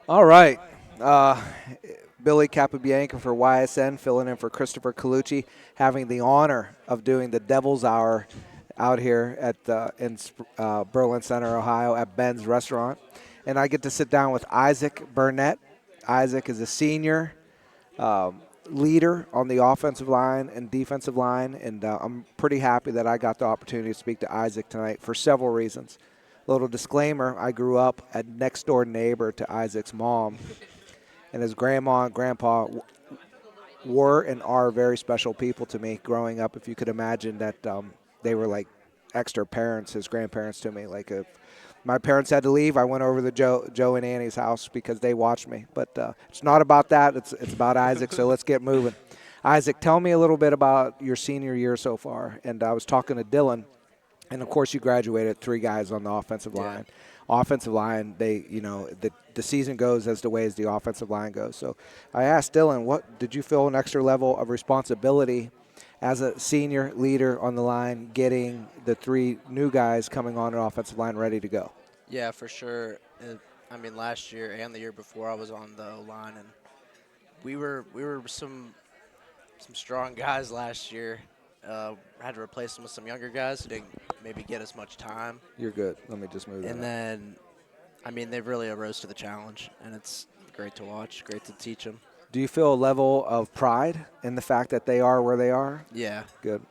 All right. Uh, Billy Capabianca for YSN, filling in for Christopher Colucci, having the honor of doing the Devil's Hour out here at Berlin Center, Ohio, at Ben's Restaurant. And I get to sit down with Isaac Burnett. Isaac is a senior leader on the offensive line and defensive line, and I'm pretty happy that I got the opportunity to speak to Isaac tonight for several reasons. Little disclaimer, I grew up a next-door neighbor to Isaac's mom, and his grandma and grandpa were and are very special people to me growing up. If you could imagine that they were like extra parents, his grandparents to me. Like if my parents had to leave, I went over to Joe and Annie's house because they watched me. But it's not about that. It's about Isaac, so let's get moving. Isaac, tell me a little bit about your senior year so far. And I was talking to Dylan, and of course you graduated 3 guys on the offensive line. Offensive line, the season goes as the way as the offensive line goes. So I asked Dylan, what did you feel an extra level of responsibility as a senior leader on the line, getting the 3 new guys coming on an offensive line ready to go? Yeah, for sure. Last year and the year before, I was on the O-line, and we were some strong guys last year. Had to replace them with some younger guys who didn't maybe get as much time. You're good. Let me just move that. And then, they really arose to the challenge, and it's great to watch, great to teach them. Do you feel a level of pride in the fact that they are where they are? Yeah. Good.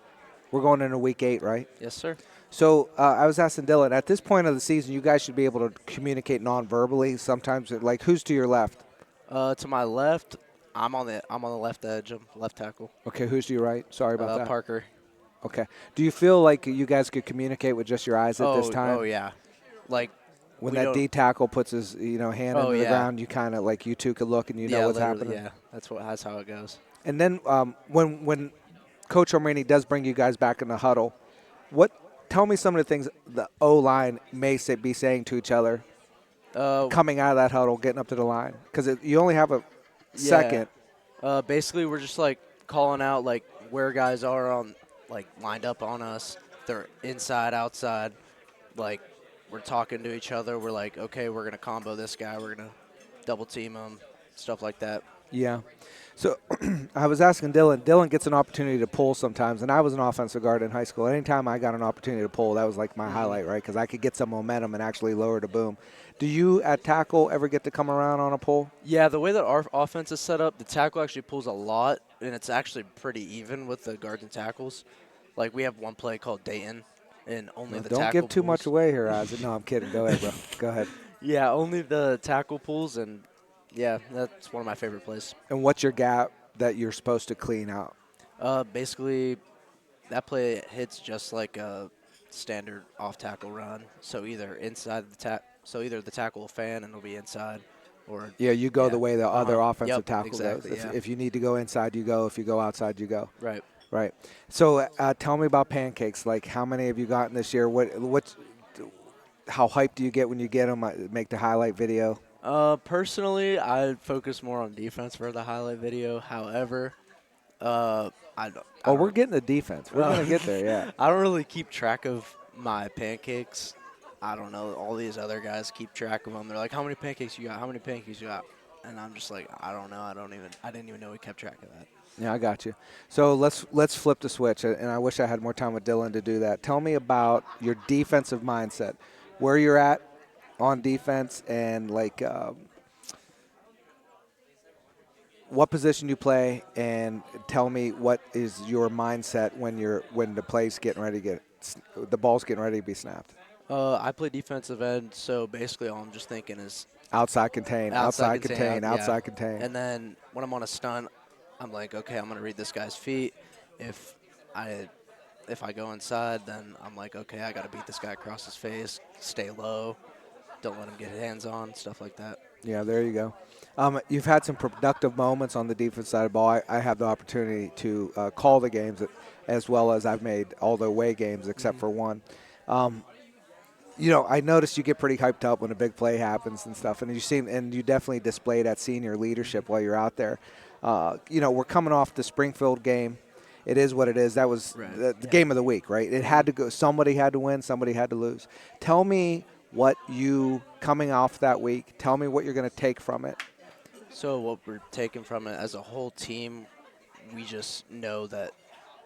We're going into week 8, right? Yes, sir. So I was asking Dylan, at this point of the season, you guys should be able to communicate non-verbally. Sometimes, like, who's to your left? To my left, I'm on the left edge. I'm left tackle. Okay, who's to your right? Sorry about that. Parker. Okay. Do you feel like you guys could communicate with just your eyes at this time? Oh, yeah. Like, when that D tackle puts his hand into the ground, you kind of like you two could look and you know what's happening. Yeah, that's how it goes. And then when Coach O'Mani does bring you guys back in the huddle, tell me some of the things the O-line may be saying to each other coming out of that huddle, getting up to the line, because you only have a second. Basically, we're just like calling out like where guys are on like lined up on us. They're inside, outside, like. We're talking to each other. We're like, okay, we're going to combo this guy. We're going to double team him, stuff like that. Yeah. So I was asking Dylan. Dylan gets an opportunity to pull sometimes, and I was an offensive guard in high school. Anytime I got an opportunity to pull, that was like my highlight, right, because I could get some momentum and actually lower the boom. Do you at tackle ever get to come around on a pull? Yeah, the way that our offense is set up, the tackle actually pulls a lot, and it's actually pretty even with the guards and tackles. Like we have one play called Dayton. And only the tackle Don't give too pulls. much away here, Isaac. No, I'm kidding. Go ahead, bro. Go ahead. Yeah, only the tackle pulls, and, yeah, that's one of my favorite plays. And what's your gap that you're supposed to clean out? Basically, that play hits just like a standard off-tackle run. So either the tackle will fan and it'll be inside. Or you go the way the other offensive tackle exactly, goes. Yeah. If you need to go inside, you go. If you go outside, you go. Right. Right. So tell me about pancakes. Like, how many have you gotten this year? How hyped do you get when you get them? Make the highlight video. Personally, I focus more on defense for the highlight video. However, we're getting the defense. We're gonna get there. Yeah. I don't really keep track of my pancakes. I don't know. All these other guys keep track of them. They're like, "How many pancakes you got? How many pancakes you got?" And I'm just like, I don't know. I didn't even know we kept track of that. Yeah, I got you. So let's flip the switch, and I wish I had more time with Dylan to do that. Tell me about your defensive mindset, where you're at on defense, and like what position you play, and tell me what is your mindset when the play's getting ready to the ball's getting ready to be snapped. I play defensive end, so basically all I'm just thinking is outside contain, outside contain. And then when I'm on a stunt, I'm like, okay, I'm going to read this guy's feet. If I go inside, then I'm like, okay, I got to beat this guy across his face, stay low, don't let him get hands on, stuff like that. Yeah, there you go. You've had some productive moments on the defense side of the ball. I have the opportunity to call the games as well as I've made all the away games except for one. I noticed you get pretty hyped up when a big play happens and stuff, and you definitely display that senior leadership while you're out there. We're coming off the Springfield game. It is what it is. That was the game of the week, right? It had to go. Somebody had to win. Somebody had to lose. Tell me what you coming off that week. Tell me what you're going to take from it. So what we're taking from it as a whole team, we just know that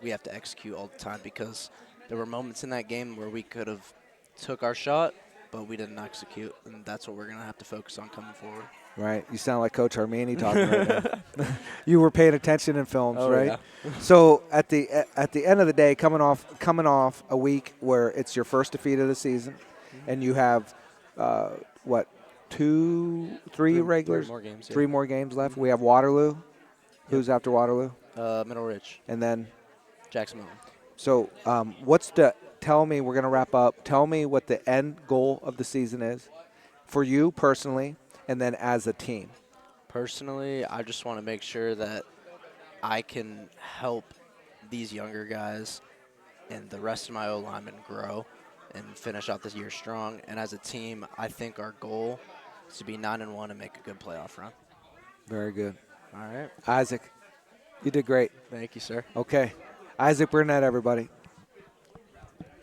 we have to execute all the time because there were moments in that game where we could have took our shot, but we didn't execute, and that's what we're going to have to focus on coming forward. Right, you sound like Coach Armani talking right now. You were paying attention in films, Oh, right? yeah. So at the end of the day, coming off a week where it's your first defeat of the season, and you have what, three regulars, more games, yeah. three more games left. We have Waterloo. Who's after Waterloo? Middle Ridge, And then, Jackson Mountain. so tell me, we're going to wrap up. Tell me what the end goal of the season is for you personally, and then as a team. Personally, I just want to make sure that I can help these younger guys and the rest of my O linemen grow and finish out this year strong. And as a team, I think our goal is to be 9-1 and make a good playoff run. Very good. All right. Isaac, you did great. Thank you, sir. Okay. Isaac Burnett, everybody.